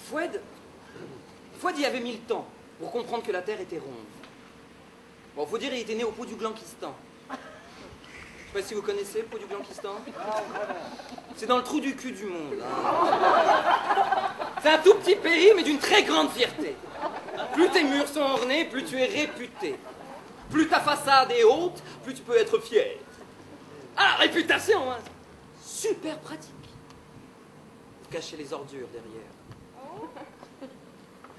Foued, y avait mis le temps pour comprendre que la Terre était ronde. Bon, faut dire, il était né au pot du Glanquistan. Je sais pas si vous connaissez le pot du Glanquistan. C'est dans le trou du cul du monde. Hein. C'est un tout petit pays, mais d'une très grande fierté. Plus tes murs sont ornés, plus tu es réputé. Plus ta façade est haute, plus tu peux être fier. Ah, réputation, hein. Super pratique. Pour cacher les ordures derrière.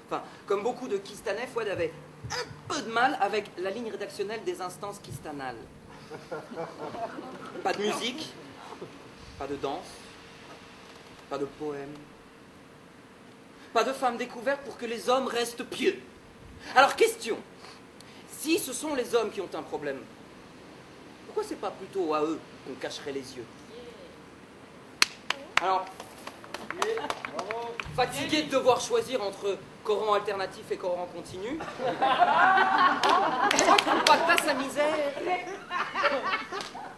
Enfin, comme beaucoup de Kistanais, Foued avait un peu de mal avec la ligne rédactionnelle des instances kistanales. Pas de musique, pas de danse, pas de poème, pas de femmes découvertes pour que les hommes restent pieux. Alors, question, si ce sont les hommes qui ont un problème, pourquoi c'est pas plutôt à eux qu'on cacherait les yeux? Alors, fatigué de devoir choisir entre Coran alternatif et Coran continu, on pacta sa misère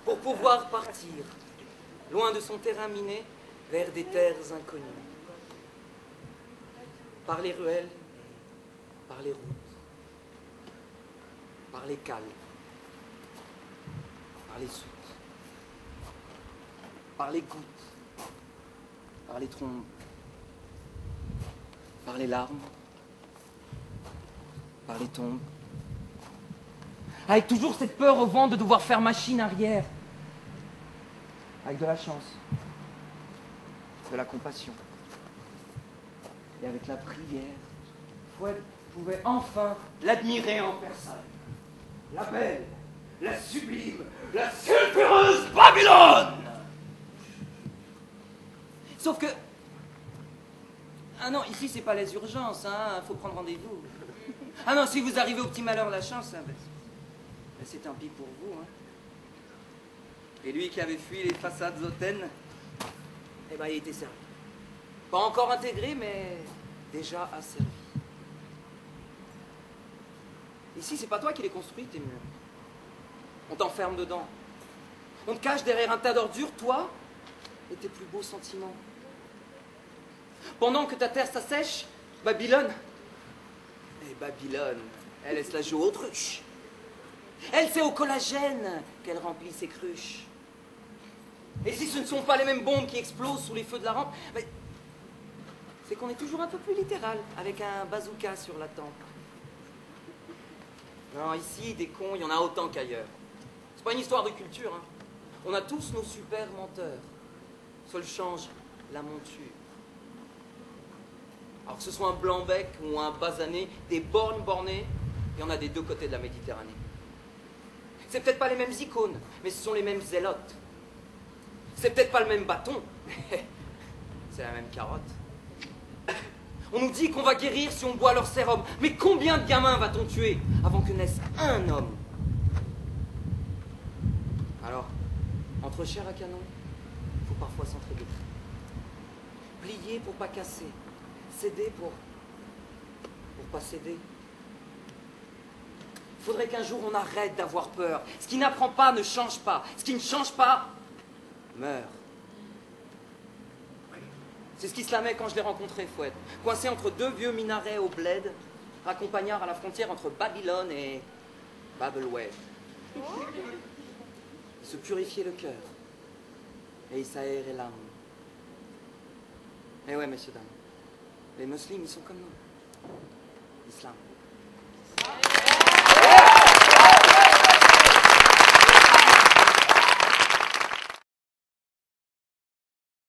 pour pouvoir partir, loin de son terrain miné, vers des terres inconnues. Par les ruelles, par les routes, par les cales, par les soutes, par les gouttes, par les trombes, par les larmes, par les tombes. Avec toujours cette peur au vent de devoir faire machine arrière. Avec de la chance, de la compassion. Et avec la prière, Foued pouvait enfin l'admirer en personne. La belle, la sublime, la sulfureuse Babylone! Sauf que... Ah non, ici c'est pas les urgences, hein, faut prendre rendez-vous. Ah non, si vous arrivez au petit malheur, la chance, hein, ben, c'est tant pis pour vous. Hein. Et lui qui avait fui les façades hautaines, eh ben il était servi. Pas encore intégré, mais déjà asservi. Ici, c'est pas toi qui les construis, tes murs. On t'enferme dedans. On te cache derrière un tas d'ordures, toi et tes plus beaux sentiments. Pendant que ta terre s'assèche, Babylone... Et Babylone, elle se la joue aux truches. Elle, c'est au collagène qu'elle remplit ses cruches. Et si ce ne sont pas les mêmes bombes qui explosent sous les feux de la rampe, mais c'est qu'on est toujours un peu plus littéral, avec un bazooka sur la tempe. Non, ici, des cons, il y en a autant qu'ailleurs. C'est pas une histoire de culture, hein. On a tous nos super menteurs. Seul change la monture. Alors que ce soit un blanc-bec ou un basané, des bornes bornées, il y en a des deux côtés de la Méditerranée. C'est peut-être pas les mêmes icônes, mais ce sont les mêmes zélotes. C'est peut-être pas le même bâton, mais c'est la même carotte. On nous dit qu'on va guérir si on boit leur sérum. Mais combien de gamins va-t-on tuer avant que naisse un homme? Alors, entre chair à canon, il faut parfois s'entraider. Plier pour pas casser. Céder pour pas céder. Il faudrait qu'un jour on arrête d'avoir peur. Ce qui n'apprend pas ne change pas. Ce qui ne change pas meurt. C'est ce qui se lamait quand je l'ai rencontré, Foued. Coincé entre deux vieux minarets au bled, raccompagnard à la frontière entre Babylone et Babelwed. Il se purifiait le cœur et il s'aérait l'âme. Eh ouais, messieurs, dames, les musulmans, ils sont comme nous. L'islam.